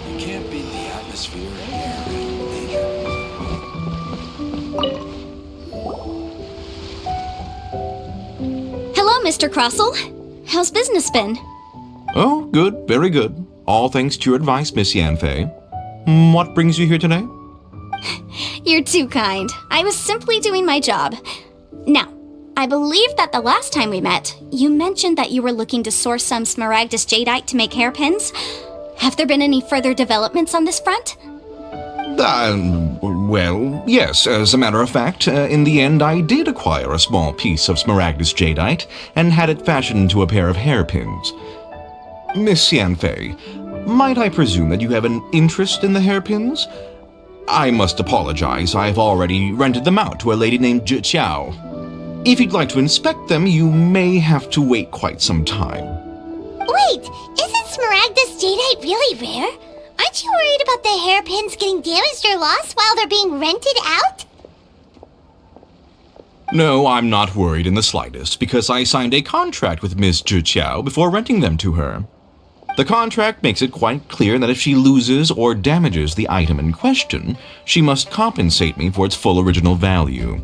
You can't beat the atmosphere and air in nature. Hello, Mr. Crossell. How's business been? Oh, good, very good. All thanks to your advice, Miss Yanfei. What brings you here today? You're too kind. I was simply doing my job. Now, I believe that the last time we met, you mentioned that you were looking to source some Smaragdus jadeite to hair pins. Have there been any further developments on this front? Well, yes, as a matter of fact, in the end I did acquire a small piece of Smaragdus jadeite and had it fashioned into a pair of hairpins. Miss Yanfei, might I presume that you have an interest in the hairpins? I must apologize, I've already rented them out to a lady named Zhiqiao. If you'd like to inspect them, you may have to wait quite some time. Wait, isn't Smaragdus jadeite really rare? Aren't you worried about the hairpins getting damaged or lost while they're being rented out? No, I'm not worried in the slightest, because I signed a contract with Miss Zhiqiao before renting them to her. The contract makes it quite clear that if she loses or damages the item in question, she must compensate me for its full original value.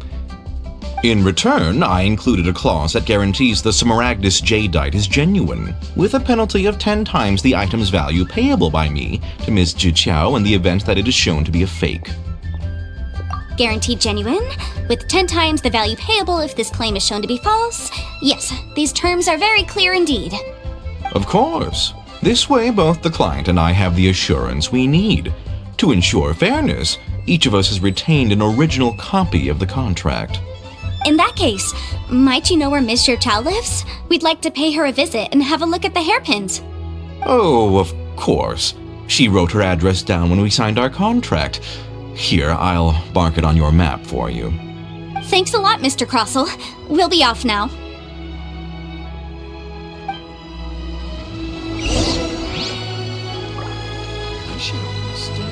In return, I included a clause that guarantees the Smaragdus jadeite is genuine, with a penalty of 10 times the item's value payable by me to Miss Zhiqiao in the event that it is shown to be a fake. Guaranteed genuine, with 10 times the value payable if this claim is shown to be false? Yes, these terms are very clear indeed. Of course. This way, both the client and I have the assurance we need. To ensure fairness, each of us has retained an original copy of the contract. In that case, might you know where Miss Zhiqiao lives? We'd like to pay her a visit and have a look at the hairpins. Oh, of course. She wrote her address down when we signed our contract. Here, I'll mark it on your map for you. Thanks a lot, Mr. Crossell. We'll be off now. I should open the store.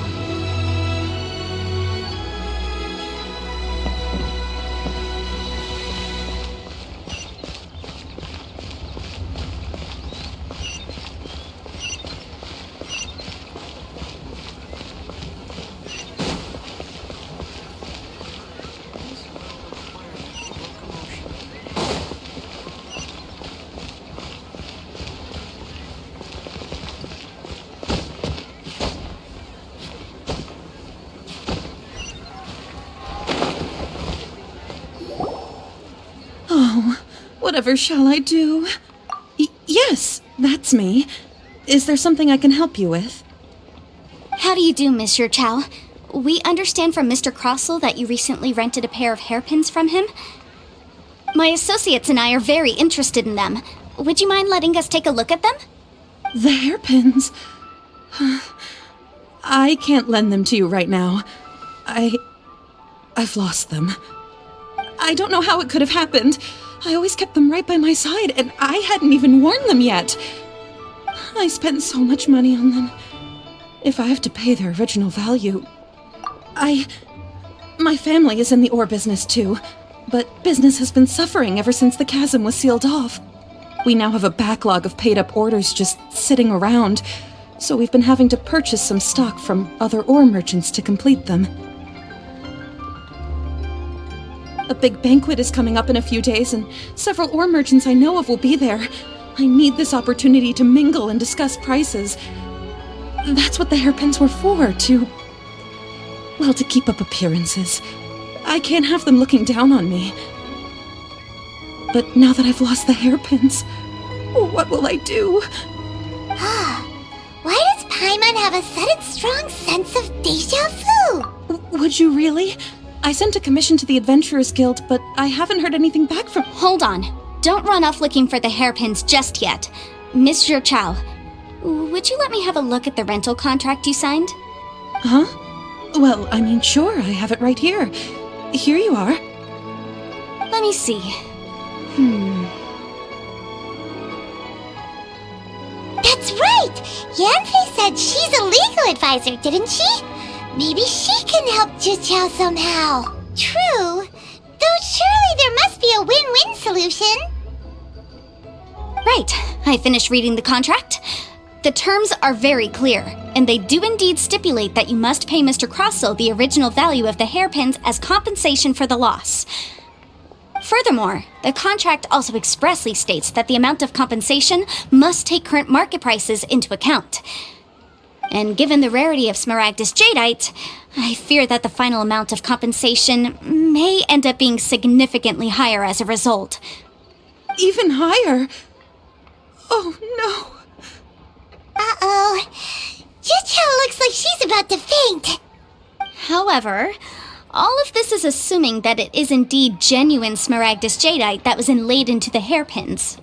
Whatever shall I do? Yes, that's me. Is there something I can help you with? How do you do, Miss Zhiqiao? We understand from Mr. Crossell that you recently rented a pair of hairpins from him. My associates and I are very interested in them. Would you mind letting us take a look at them? The hairpins? I can't lend them to you right now. I've lost them. I don't know how it could have happened. I always kept them right by my side, and I hadn't even worn them yet. I spent so much money on them. If I have to pay their original value... My family is in the ore business too, but business has been suffering ever since the chasm was sealed off. We now have a backlog of paid-up orders just sitting around, so we've been having to purchase some stock from other ore merchants to complete them. A big banquet is coming up in a few days, and several ore merchants I know of will be there. I need this opportunity to mingle and discuss prices. That's what the hairpins were for, to keep up appearances. I can't have them looking down on me. But now that I've lost the hairpins, what will I do? Why does Paimon have a sudden strong sense of déjà vu? Would you really? I sent a commission to the Adventurers Guild, but I haven't heard anything back from... Hold on. Don't run off looking for the hairpins just yet. Miss Zhiqiao, would you let me have a look at the rental contract you signed? Huh? Well, I mean, sure, I have it right here. Here you are. Let me see. That's right! Yanfei said she's a legal advisor, didn't she? Maybe she can help Zhiqiao somehow. True. Though surely there must be a win-win win-win solution. Right. I finished reading the contract. The terms are very clear, and they do indeed stipulate that you must pay Mr. Crossell the original value of the hairpins as compensation for the loss. Furthermore, the contract also expressly states that the amount of compensation must take current market prices into account. And given the rarity of Smaragdus Jadeite, I fear that the final amount of compensation may end up being significantly higher as a result. Even higher? Oh, no. Uh-oh. Jucho looks like she's about to faint. However, all of this is assuming that it is indeed genuine Smaragdus Jadeite that was inlaid into the hairpins.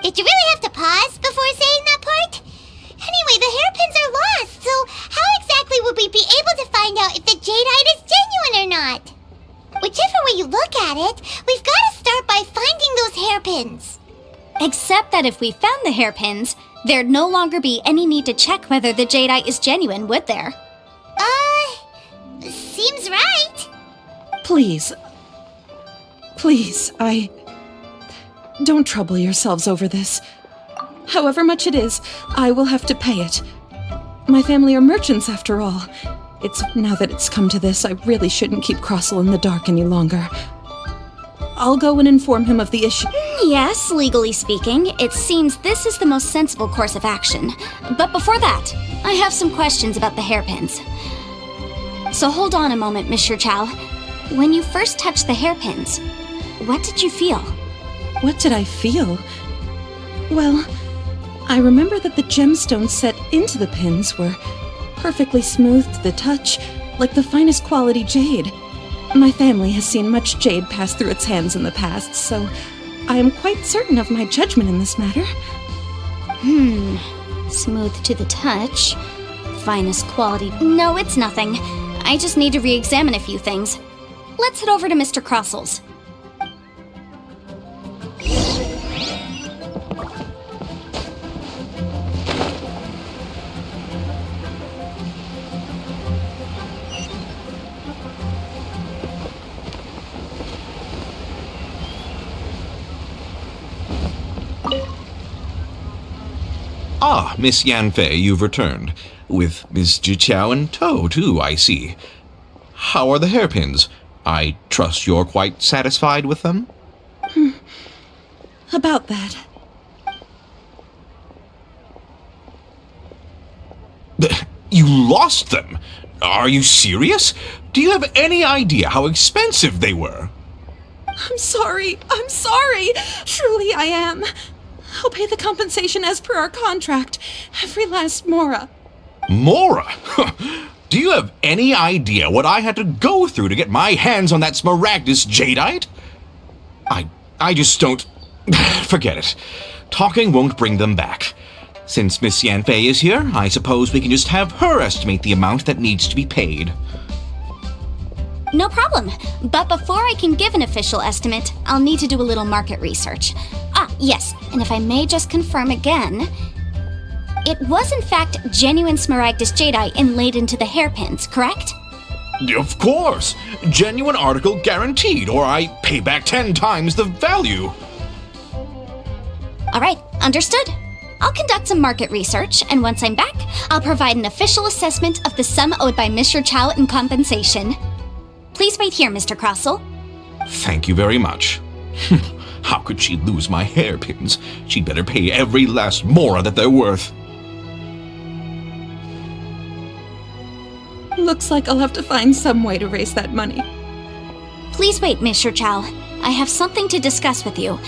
Did you really have to pause before saying that part? Anyway, the hairpins are lost, so how exactly would we be able to find out if the jadeite is genuine or not? Whichever way you look at it, we've got to start by finding those hairpins. Except that if we found the hairpins, there'd no longer be any need to check whether the jadeite is genuine, would there? Seems right. Please. Please, Don't trouble yourselves over this. However much it is, I will have to pay it. My family are merchants, after all. Now that it's come to this, I really shouldn't keep Crossell in the dark any longer. I'll go and inform him of the issue. Yes, legally speaking, it seems this is the most sensible course of action. But before that, I have some questions about the hairpins. So hold on a moment, Monsieur Chow. When you first touched the hairpins, what did you feel? What did I feel? Well, I remember that the gemstones set into the pins were perfectly smooth to the touch, like the finest quality jade. My family has seen much jade pass through its hands in the past, so I am quite certain of my judgment in this matter. Smooth to the touch. Finest quality. No, it's nothing. I just need to re-examine a few things. Let's head over to Mr. Crossell's. Ah, Miss Yanfei, you've returned. With Miss Jiqiao in tow, too, I see. How are the hairpins? I trust you're quite satisfied with them? About that. You lost them? Are you serious? Do you have any idea how expensive they were? I'm sorry. Truly I am. I'll pay the compensation as per our contract. Every last mora. Mora? Do you have any idea what I had to go through to get my hands on that Smaragdus Jadeite? I just don't... Forget it. Talking won't bring them back. Since Miss Yanfei is here, I suppose we can just have her estimate the amount that needs to be paid. No problem. But before I can give an official estimate, I'll need to do a little market research. Yes, and if I may just confirm again, it was in fact genuine Smaragdus Jadeite inlaid into the hairpins, correct? Of course! Genuine article guaranteed, or I pay back 10 times the value. All right, understood. I'll conduct some market research, and once I'm back, I'll provide an official assessment of the sum owed by Mr. Chow in compensation. Please wait here, Mr. Crossell. Thank you very much. How could she lose my hairpins? She'd better pay every last mora that they're worth. Looks like I'll have to find some way to raise that money. Please wait, Mr. Chow. I have something to discuss with you.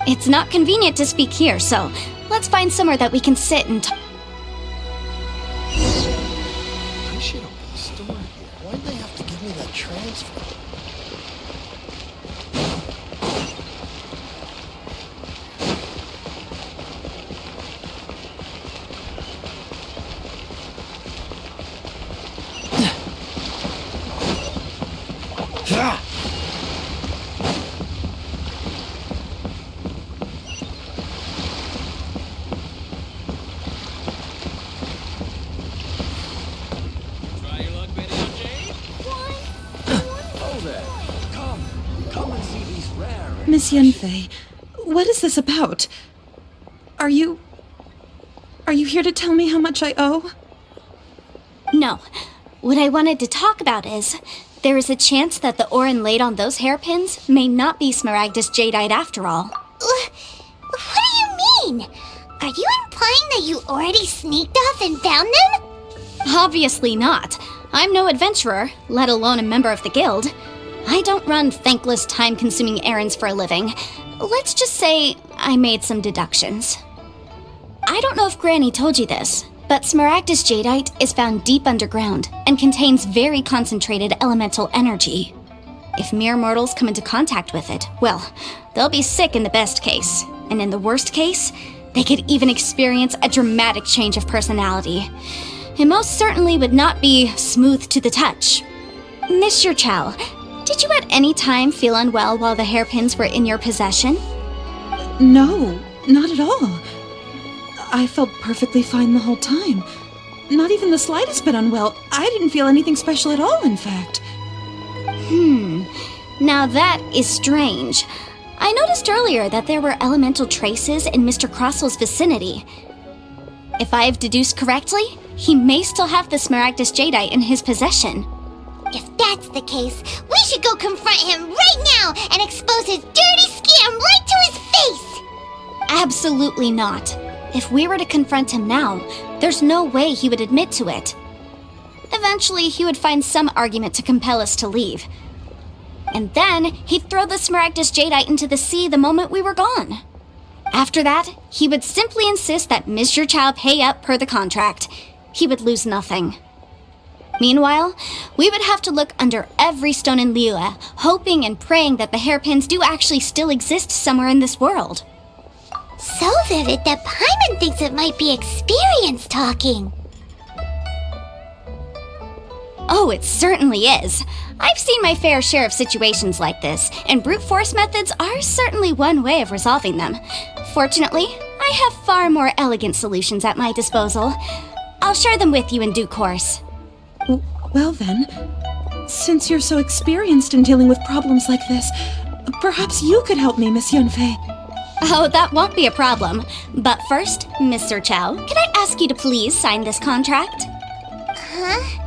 It's not convenient to speak here, so let's find somewhere that we can sit and talk. I should open the store here. Why'd they have to give me that transfer? Miss Yunfei, what is this about? Are you here to tell me how much I owe? No. What I wanted to talk about is, there is a chance that the Orin laid on those hairpins may not be Smaragdus Jadeite after all. What do you mean? Are you implying that you already sneaked off and found them? Obviously not. I'm no adventurer, let alone a member of the guild. I don't run thankless, time-consuming errands for a living. Let's just say I made some deductions. I don't know if Granny told you this, but Smaragdus Jadeite is found deep underground and contains very concentrated elemental energy. If mere mortals come into contact with it, well, they'll be sick in the best case, and in the worst case, they could even experience a dramatic change of personality. It most certainly would not be smooth to the touch. Mr. Chow, did you at any time feel unwell while the hairpins were in your possession? No, not at all. I felt perfectly fine the whole time. Not even the slightest bit unwell. I didn't feel anything special at all, in fact. Now that is strange. I noticed earlier that there were elemental traces in Mr. Crossel's vicinity. If I have deduced correctly, he may still have the Smaragdus Jadeite in his possession. If that's the case, we should go confront him right now and expose his dirty scam right to his face! Absolutely not. If we were to confront him now, there's no way he would admit to it. Eventually, he would find some argument to compel us to leave. And then, he'd throw the Smaragdus Jadeite into the sea the moment we were gone. After that, he would simply insist that Mr. Chow pay up per the contract. He would lose nothing. Meanwhile, we would have to look under every stone in Liyue, hoping and praying that the hairpins do actually still exist somewhere in this world. So vivid that Paimon thinks it might be experience talking. Oh, it certainly is. I've seen my fair share of situations like this, and brute force methods are certainly one way of resolving them. Fortunately, I have far more elegant solutions at my disposal. I'll share them with you in due course. Well then, since you're so experienced in dealing with problems like this, perhaps you could help me, Miss Yunfei. Oh, that won't be a problem. But first, Mr. Chow, can I ask you to please sign this contract? Huh?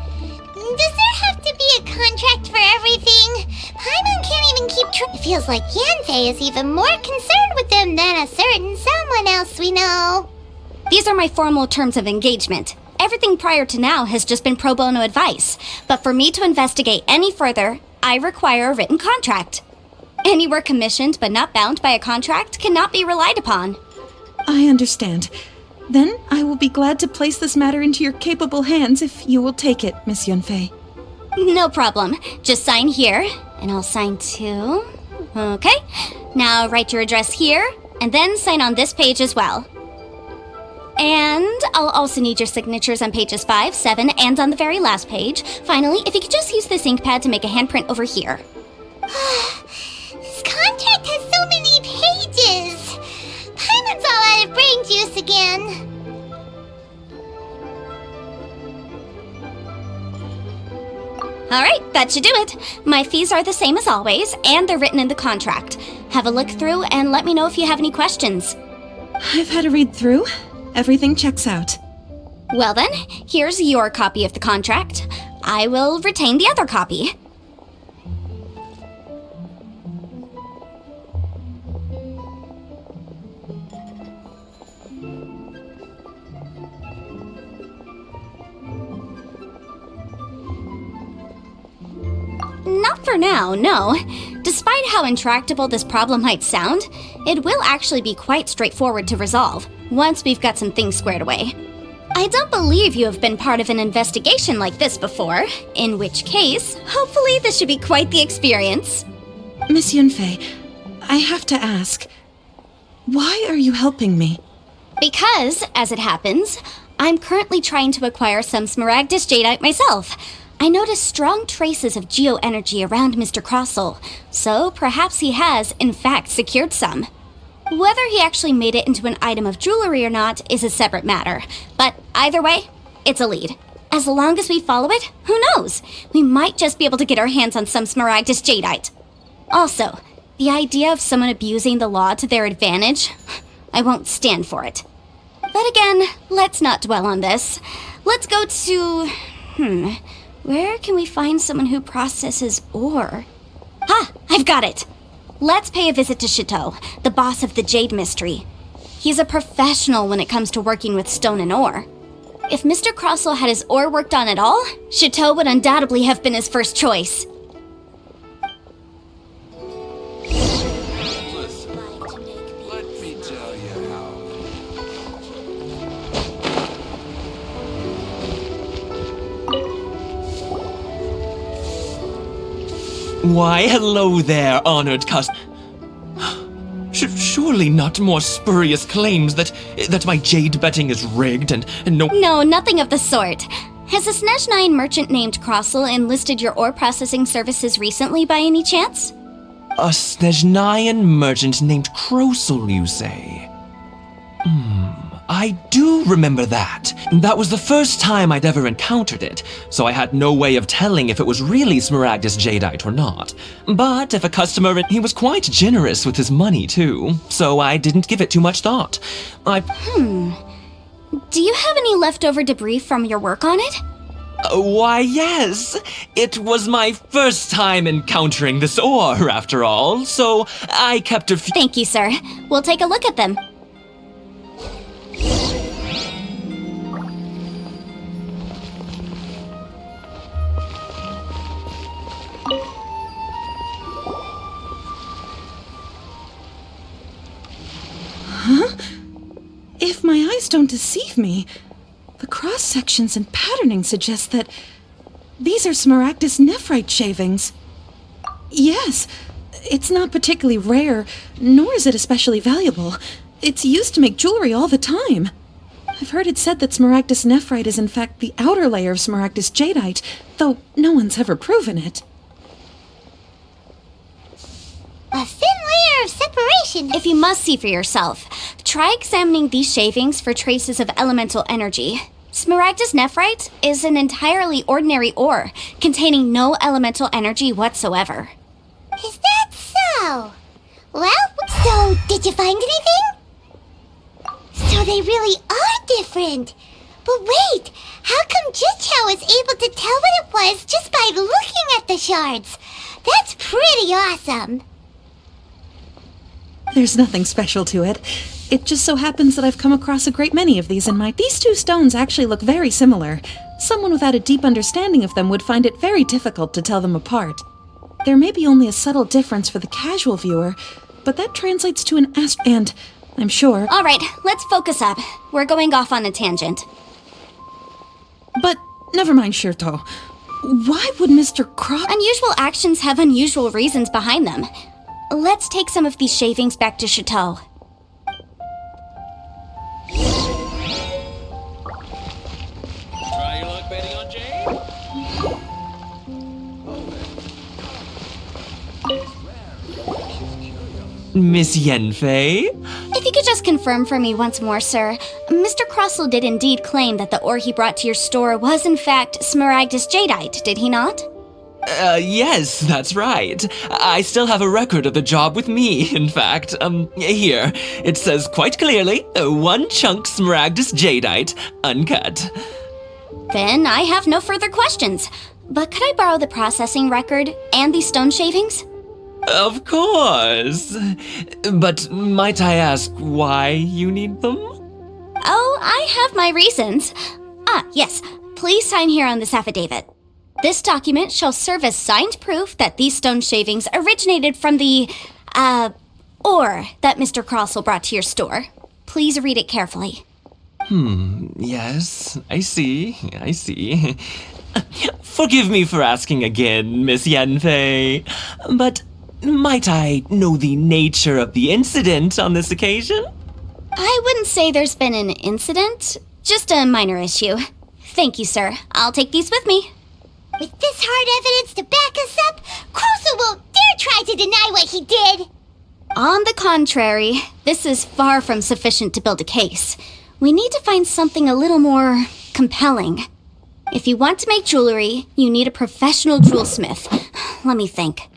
Does there have to be a contract for everything? Paimon can't even keep track. It feels like Yanfei is even more concerned with them than a certain someone else we know. These are my formal terms of engagement. Everything prior to now has just been pro bono advice. But for me to investigate any further, I require a written contract. Any work commissioned but not bound by a contract cannot be relied upon. I understand. Then I will be glad to place this matter into your capable hands if you will take it, Miss Yunfei. No problem. Just sign here, and I'll sign too. Okay. Now write your address here, and then sign on this page as well. And I'll also need your signatures on pages 5, 7, and on the very last page. Finally, if you could just use this ink pad to make a handprint over here. This contract has so many pages. Paimon's all out of brain juice again. Alright, that should do it. My fees are the same as always, and they're written in the contract. Have a look through and let me know if you have any questions. I've had a read through. Everything checks out. Well then, here's your copy of the contract. I will retain the other copy. Not for now, no. Despite how intractable this problem might sound, it will actually be quite straightforward to resolve, once we've got some things squared away. I don't believe you have been part of an investigation like this before, in which case, hopefully this should be quite the experience. Miss Yunfei, I have to ask, why are you helping me? Because, as it happens, I'm currently trying to acquire some Smaragdus Jadeite myself. I noticed strong traces of geo-energy around Mr. Crossell, so perhaps he has, in fact, secured some. Whether he actually made it into an item of jewelry or not is a separate matter, but either way, it's a lead. As long as we follow it, who knows? We might just be able to get our hands on some Smaragdus Jadeite. Also, The idea of someone abusing the law to their advantage, I won't stand for it. But again, let's not dwell on this. Let's go to... where can we find someone who processes ore? Ha! I've got it! Let's pay a visit to Chateau, the boss of the Jade Mystery. He's a professional when it comes to working with stone and ore. If Mr. Crossell had his ore worked on at all, Chateau would undoubtedly have been his first choice. Let me tell you how. Why, hello there, honored surely not more spurious claims that my jade betting is rigged and no... No, nothing of the sort. Has a Snezhnine merchant named Crossell enlisted your ore processing services recently by any chance? A Snezhnine merchant named Crossell, you say? I do remember that. That was the first time I'd ever encountered it, so I had no way of telling if it was really Smaragdus jadeite or not. But if a customer, he was quite generous with his money too, so I didn't give it too much thought. Do you have any leftover debris from your work on it? Why, yes. It was my first time encountering this ore, after all, so I kept a few... Thank you, sir. We'll take a look at them. If my eyes don't deceive me, the cross-sections and patterning suggest that these are Smaragdus nephrite shavings. Yes, it's not particularly rare, nor is it especially valuable. It's used to make jewelry all the time. I've heard it said that Smaragdus nephrite is in fact the outer layer of Smaragdus jadeite, though no one's ever proven it. A thin layer of separation. If you must see for yourself, try examining these shavings for traces of elemental energy. Smaragdus nephrite is an entirely ordinary ore, containing no elemental energy whatsoever. Is that so? Well, so did you find anything? So they really are different. But wait, how come Jichao was able to tell what it was just by looking at the shards? That's pretty awesome. There's nothing special to it. It just so happens that I've come across a great many of these in my... These two stones actually look very similar. Someone without a deep understanding of them would find it very difficult to tell them apart. There may be only a subtle difference for the casual viewer, but that translates to an and I'm sure... All right, let's focus up. We're going off on a tangent. But never mind, Shirto. Why would Mr. Unusual actions have unusual reasons behind them. Let's take some of these shavings back to Chateau. Try your luck betting on Jade? Miss Yenfei? If you could just confirm for me once more, sir. Mr. Crossell did indeed claim that the ore he brought to your store was in fact Smaragdus jadeite, did he not? Yes, that's right. I still have a record of the job with me, in fact. Here. It says quite clearly, 1 chunk Smaragdus jadeite, uncut. Then I have no further questions. But could I borrow the processing record and these stone shavings? Of course. But might I ask why you need them? Oh, I have my reasons. Yes. Please sign here on this affidavit. This document shall serve as signed proof that these stone shavings originated from the, ore that Mr. Crossell brought to your store. Please read it carefully. Yes, I see. Forgive me for asking again, Miss Yenfei, but might I know the nature of the incident on this occasion? I wouldn't say there's been an incident, just a minor issue. Thank you, sir. I'll take these with me. With this hard evidence to back us up, Crossell won't dare try to deny what he did. On the contrary, this is far from sufficient to build a case. We need to find something a little more compelling. If you want to make jewelry, you need a professional jewelsmith. Let me think.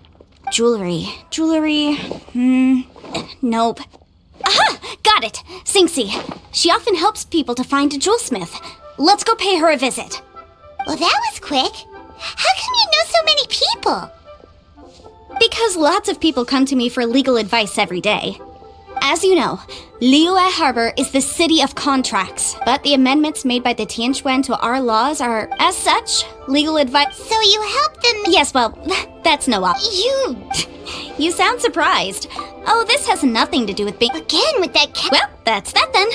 Jewelry, nope. Aha! Got it! Sinxie. She often helps people to find a jewelsmith. Let's go pay her a visit. Well, that was quick. How come you know so many people? Because lots of people come to me for legal advice every day. As you know, Liyue Harbor is the city of contracts, but the amendments made by the Tianquan to our laws are, as such, legal advice. So you help them... Yes, well, that's no op. You... You sound surprised. Oh, this has nothing to do with being... Again with that Well, that's that then.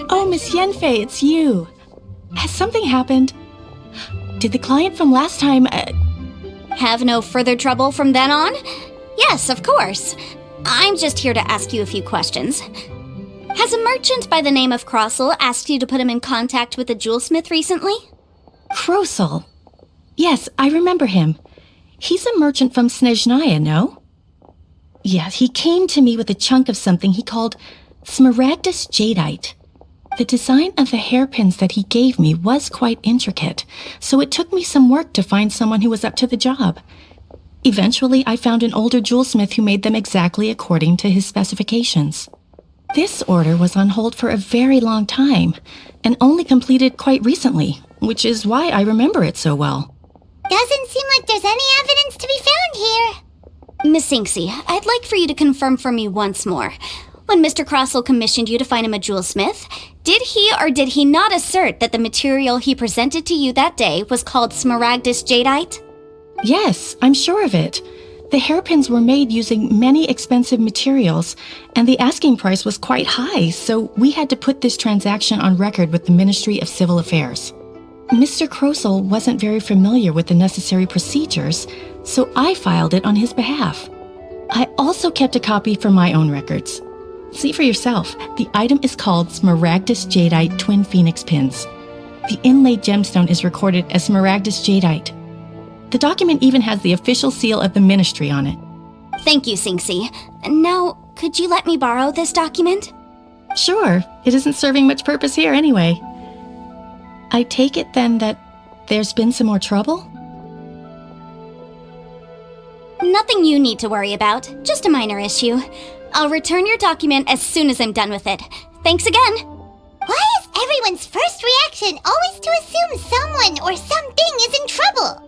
Oh, Miss Yenfei, it's you. Has something happened? Did the client from last time, Have no further trouble from then on? Yes, of course. I'm just here to ask you a few questions. Has a merchant by the name of Crossel asked you to put him in contact with a jewelsmith recently? Krosel? Yes, I remember him. He's a merchant from Snezhnaya, no? Yeah, he came to me with a chunk of something he called Smaragdus Jadeite. The design of the hairpins that he gave me was quite intricate, so it took me some work to find someone who was up to the job. Eventually, I found an older jewelsmith who made them exactly according to his specifications. This order was on hold for a very long time, and only completed quite recently, which is why I remember it so well. Doesn't seem like there's any evidence to be found here. Miss Sinxie, I'd like for you to confirm for me once more. When Mr. Crossel commissioned you to find him a jewelsmith, did he or did he not assert that the material he presented to you that day was called Smaragdus Jadeite? Yes, I'm sure of it. The hairpins were made using many expensive materials, and the asking price was quite high, so we had to put this transaction on record with the Ministry of Civil Affairs. Mr. Krosel wasn't very familiar with the necessary procedures, so I filed it on his behalf. I also kept a copy for my own records. See for yourself, the item is called Smaragdus Jadeite Twin Phoenix Pins. The inlaid gemstone is recorded as Smaragdus Jadeite. The document even has the official seal of the ministry on it. Thank you, Sinxie. Now, could you let me borrow this document? Sure, it isn't serving much purpose here anyway. I take it then that there's been some more trouble? Nothing you need to worry about, just a minor issue. I'll return your document as soon as I'm done with it. Thanks again! Why is everyone's first reaction always to assume someone or something is in trouble?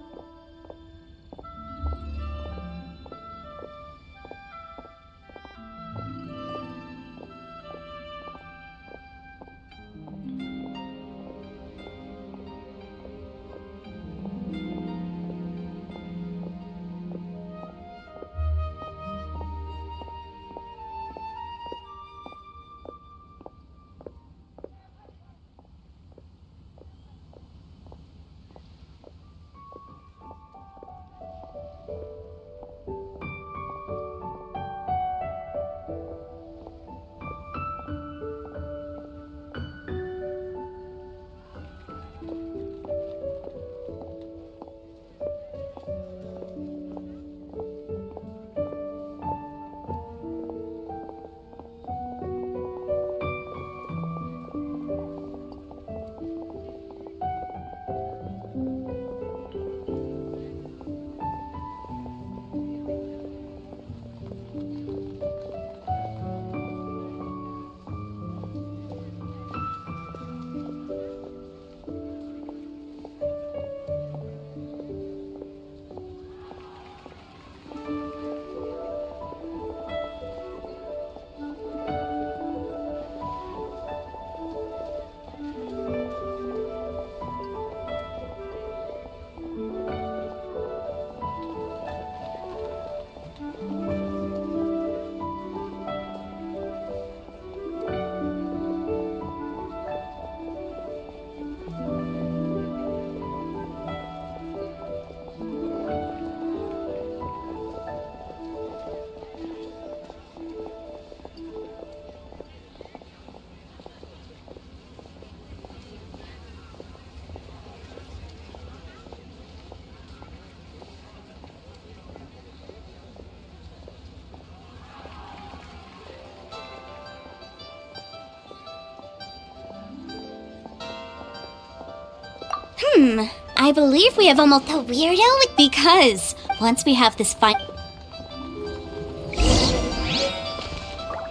I believe we have almost... The weirdo? Because once we have this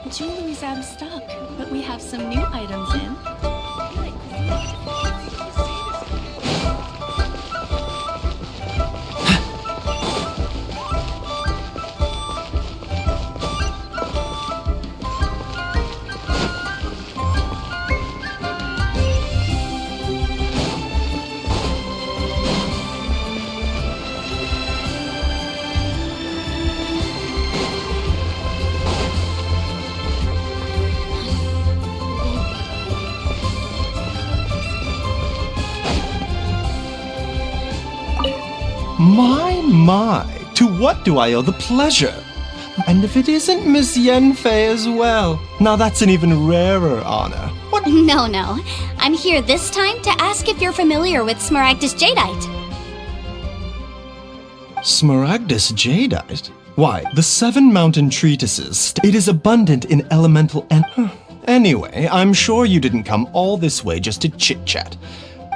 Jewelry's out of stock, but we have some new items in. My, to what do I owe the pleasure? And if it isn't Miss Yenfei as well, now that's an even rarer honor. What? No. I'm here this time to ask if you're familiar with Smaragdus Jadeite. Smaragdus Jadeite? Why, the 7 mountain treatises. It is abundant in elemental Anyway, I'm sure you didn't come all this way just to chit-chat.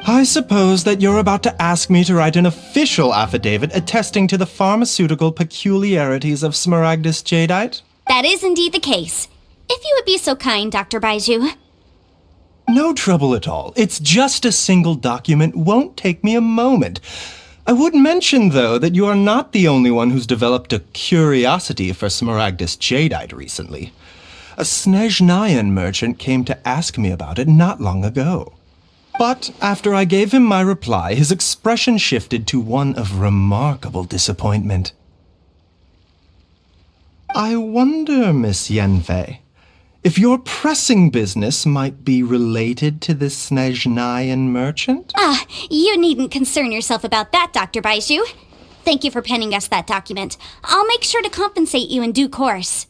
I suppose that you're about to ask me to write an official affidavit attesting to the pharmaceutical peculiarities of Smaragdus Jadeite? That is indeed the case. If you would be so kind, Dr. Baiju. No trouble at all. It's just a single document. Won't take me a moment. I would mention, though, that you are not the only one who's developed a curiosity for Smaragdus Jadeite recently. A Snezhnayan merchant came to ask me about it not long ago. But after I gave him my reply, his expression shifted to one of remarkable disappointment. I wonder, Miss Yenfei, if your pressing business might be related to this Snezhnayan merchant? You needn't concern yourself about that, Dr. Baiju. Thank you for penning us that document. I'll make sure to compensate you in due course.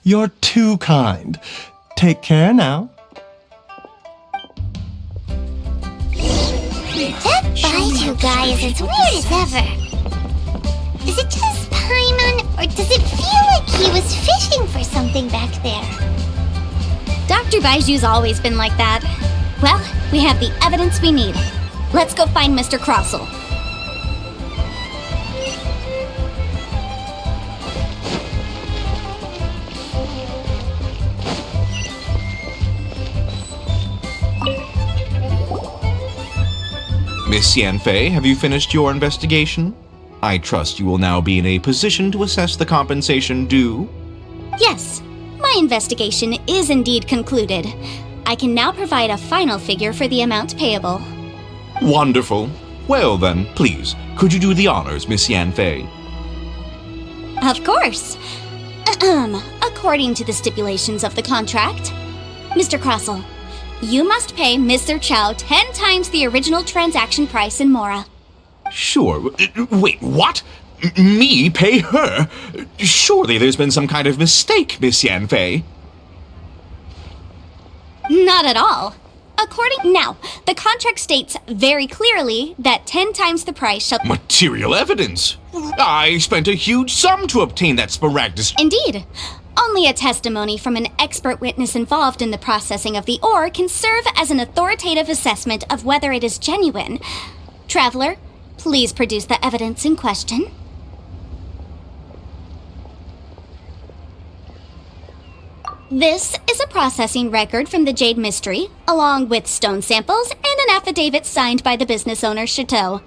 You're too kind. Take care now. That Baiju guy is as weird as ever. Is it just Paimon, or does it feel like he was fishing for something back there? Dr. Baiju's always been like that. Well, we have the evidence we need. Let's go find Mr. Crossell. Miss Yanfei, have you finished your investigation? I trust you will now be in a position to assess the compensation due. Yes, my investigation is indeed concluded. I can now provide a final figure for the amount payable. Wonderful. Well then, please, could you do the honors, Miss Yanfei? Of course. According to the stipulations of the contract, Mr. Crossell, you must pay Mr. Chow 10 times the original transaction price in Mora. Sure. Wait, what? Me pay her? Surely there's been some kind of mistake, Miss Yanfei. Not at all. Now, the contract states very clearly that 10 times the price shall... Material evidence. I spent a huge sum to obtain that Smaragdus... Indeed. Only a testimony from an expert witness involved in the processing of the ore can serve as an authoritative assessment of whether it is genuine. Traveler, please produce the evidence in question. This is a processing record from the Jade Mystery, along with stone samples and an affidavit signed by the business owner, Chateau.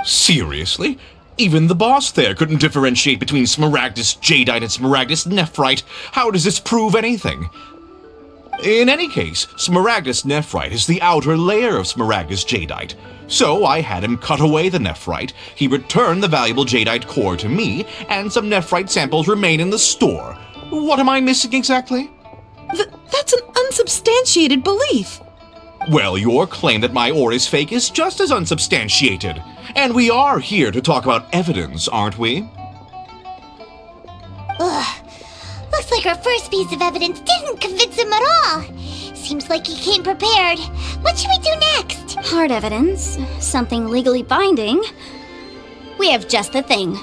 Seriously? Even the boss there couldn't differentiate between Smaragdus Jadeite and Smaragdus Nephrite. How does this prove anything? In any case, Smaragdus Nephrite is the outer layer of Smaragdus Jadeite. So I had him cut away the Nephrite, he returned the valuable Jadeite core to me, and some Nephrite samples remain in the store. What am I missing exactly? That's an unsubstantiated belief. Well, your claim that my ore is fake is just as unsubstantiated. And we are here to talk about evidence, aren't we? Ugh. Looks like our first piece of evidence didn't convince him at all. Seems like he came prepared. What should we do next? Hard evidence, something legally binding. We have just the thing.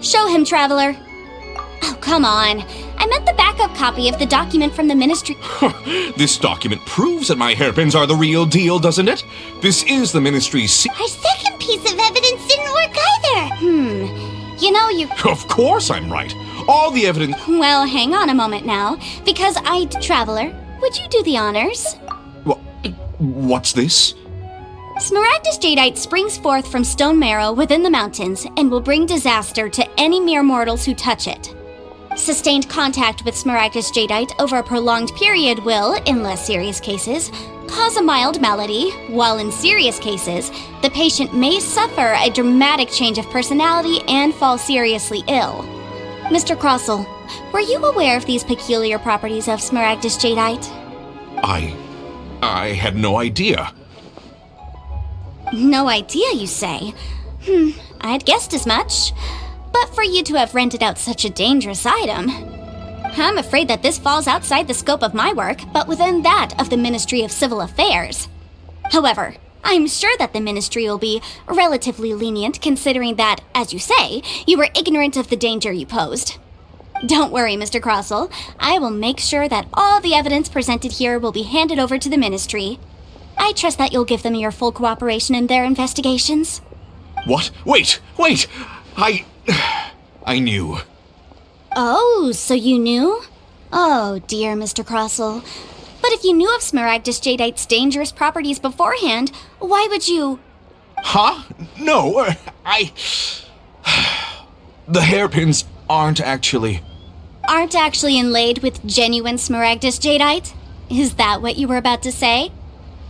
Show him, Traveler. Oh, come on. I meant the backup copy of the document from the ministry. This document proves that my hairpins are the real deal, doesn't it? This is the ministry's Our second piece of evidence didn't work either. You know, you. Of course I'm right. All the evidence. Well, hang on a moment now. Because Traveler, would you do the honors? What's this? Smaragdus jadeite springs forth from stone marrow within the mountains and will bring disaster to any mere mortals who touch it. Sustained contact with Smaragdus jadeite over a prolonged period will, in less serious cases, cause a mild malady, while in serious cases, the patient may suffer a dramatic change of personality and fall seriously ill. Mr. Crossell, were you aware of these peculiar properties of Smaragdus jadeite? I had no idea. No idea, you say? I'd guessed as much. But for you to have rented out such a dangerous item, I'm afraid that this falls outside the scope of my work, but within that of the Ministry of Civil Affairs. However, I'm sure that the Ministry will be relatively lenient considering that, as you say, you were ignorant of the danger you posed. Don't worry, Mr. Crossell. I will make sure that all the evidence presented here will be handed over to the Ministry. I trust that you'll give them your full cooperation in their investigations. What? Wait! I knew. Oh, so you knew? Oh, dear Mr. Crossell. But if you knew of Smaragdus jadeite's dangerous properties beforehand, why would you... Huh? No, The hairpins aren't actually inlaid with genuine Smaragdus jadeite? Is that what you were about to say?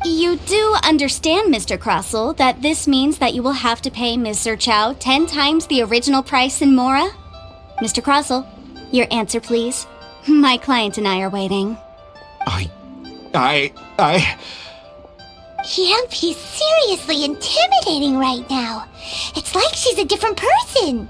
You do understand, Mr. Crossell, that this means that you will have to pay Ms. Zerchow 10 times the original price in Mora? Mr. Crossell, your answer, please. My client and I are waiting. Yep, he's seriously intimidating right now. It's like she's a different person.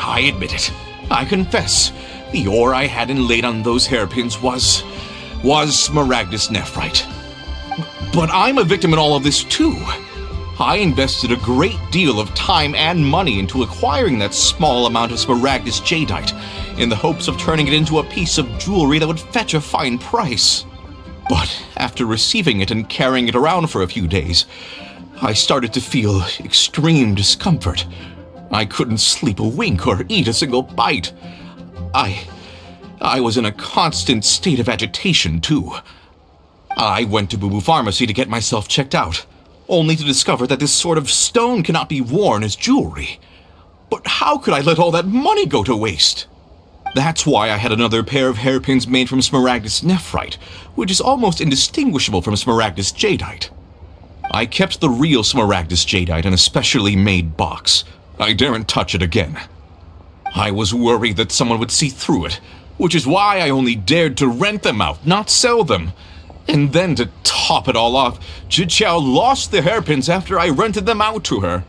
I admit it. I confess. The ore I had inlaid on those hairpins was Smaragdus nephrite. But I'm a victim in all of this too. I invested a great deal of time and money into acquiring that small amount of Smaragdus jadeite in the hopes of turning it into a piece of jewelry that would fetch a fine price. But after receiving it and carrying it around for a few days, I started to feel extreme discomfort. I couldn't sleep a wink or eat a single bite. I was in a constant state of agitation, too. I went to Boo Boo Pharmacy to get myself checked out, only to discover that this sort of stone cannot be worn as jewelry. But how could I let all that money go to waste? That's why I had another pair of hairpins made from Smaragdus nephrite, which is almost indistinguishable from Smaragdus jadeite. I kept the real Smaragdus jadeite in a specially made box. I daren't touch it again. I was worried that someone would see through it, which is why I only dared to rent them out, not sell them. And then to top it all off, Zhiqiao lost the hairpins after I rented them out to her.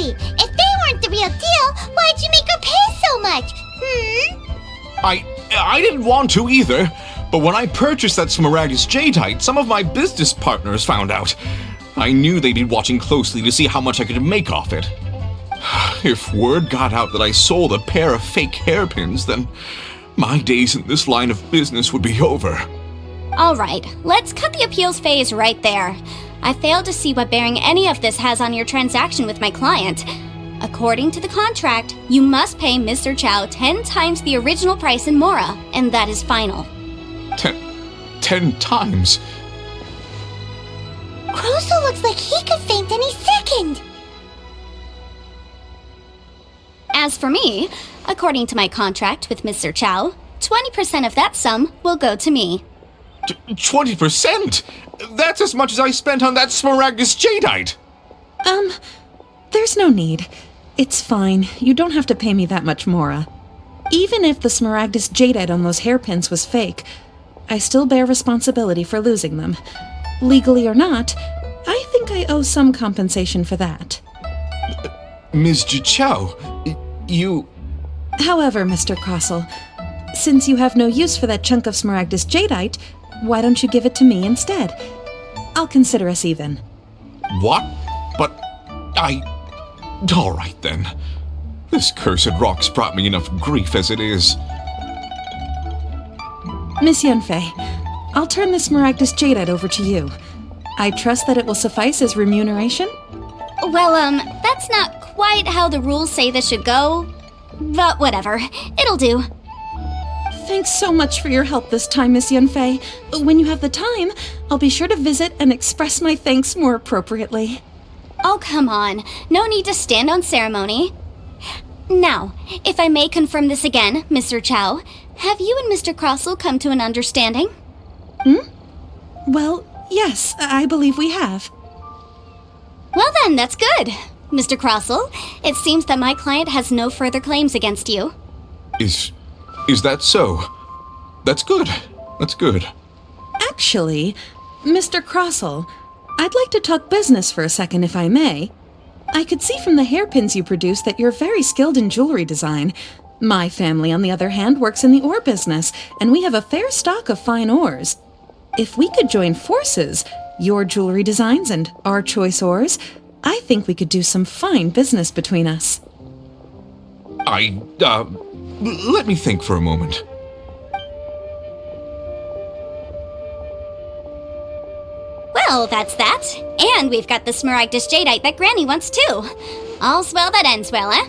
If they weren't the real deal, why'd you make her pay so much? I didn't want to either, but when I purchased that Smaragdus jadeite, some of my business partners found out. I knew they'd be watching closely to see how much I could make off it. If word got out that I sold a pair of fake hairpins, then my days in this line of business would be over. All right, let's cut the appeals phase right there. I failed to see what bearing any of this has on your transaction with my client. According to the contract, you must pay Mr. Chow 10 times the original price in Mora, and that is final. 10 times? Kroso looks like he could faint any second. As for me, according to my contract with Mr. Chow, 20% of that sum will go to me. 20%? That's as much as I spent on that Smaragdus Jadeite! There's no need. It's fine. You don't have to pay me that much, Mora. Even if the Smaragdus Jadeite on those hairpins was fake, I still bear responsibility for losing them. Legally or not, I think I owe some compensation for that. Ms. Chow, you... However, Mr. Crossell, since you have no use for that chunk of Smaragdus Jadeite, why don't you give it to me instead? I'll consider us even. What? But all right then. This cursed rock's brought me enough grief as it is. Miss Yunfei, I'll turn the Smaragdus Jadeite over to you. I trust that it will suffice as remuneration? Well, that's not quite how the rules say this should go. But whatever, it'll do. Thanks so much for your help this time, Miss Yunfei. When you have the time, I'll be sure to visit and express my thanks more appropriately. Oh, come on. No need to stand on ceremony. Now, if I may confirm this again, Mr. Chow, have you and Mr. Crossell come to an understanding? Well, yes, I believe we have. Well then, that's good. Mr. Crossell, it seems that my client has no further claims against you. Is that so? That's good. That's good. Actually, Mr. Crossell, I'd like to talk business for a second if I may. I could see from the hairpins you produce that you're very skilled in jewelry design. My family, on the other hand, works in the ore business, and we have a fair stock of fine ores. If we could join forces, your jewelry designs and our choice ores, I think we could do some fine business between us. Let me think for a moment. Well, that's that. And we've got the Smaragdus Jadeite that Granny wants too. All's well that ends well, eh?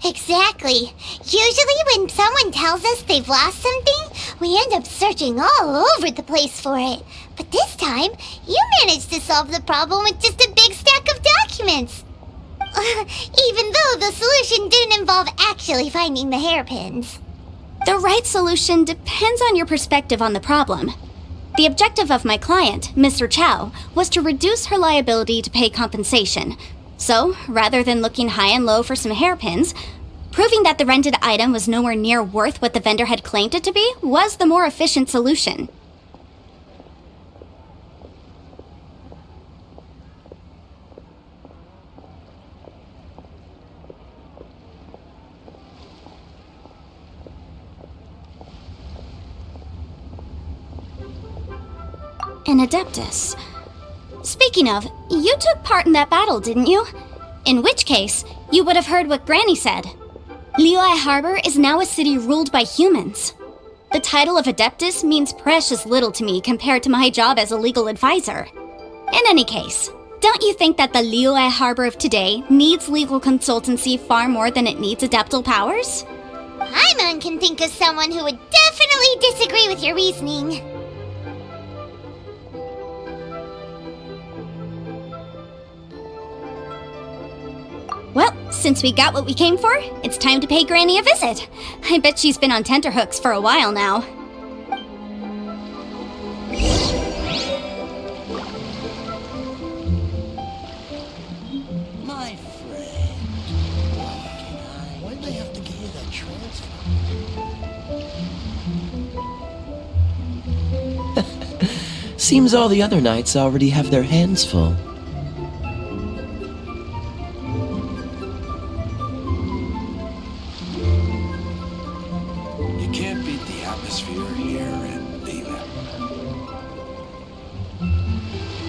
Exactly. Usually when someone tells us they've lost something, we end up searching all over the place for it. But this time, you managed to solve the problem with just a big stack of documents. Even though the solution didn't involve actually finding the hairpins. The right solution depends on your perspective on the problem. The objective of my client, Mr. Chow, was to reduce her liability to pay compensation. So, rather than looking high and low for some hairpins, proving that the rented item was nowhere near worth what the vendor had claimed it to be was the more efficient solution. An Adeptus. Speaking of, you took part in that battle, didn't you? In which case, you would have heard what Granny said. Liyue Harbor is now a city ruled by humans. The title of Adeptus means precious little to me compared to my job as a legal advisor. In any case, don't you think that the Liyue Harbor of today needs legal consultancy far more than it needs adeptal powers? Paimon can think of someone who would definitely disagree with your reasoning. Well, since we got what we came for, it's time to pay Granny a visit. I bet she's been on tenterhooks for a while now. My friend, why'd they have to give you that transfer? Seems all the other knights already have their hands full. atmosphere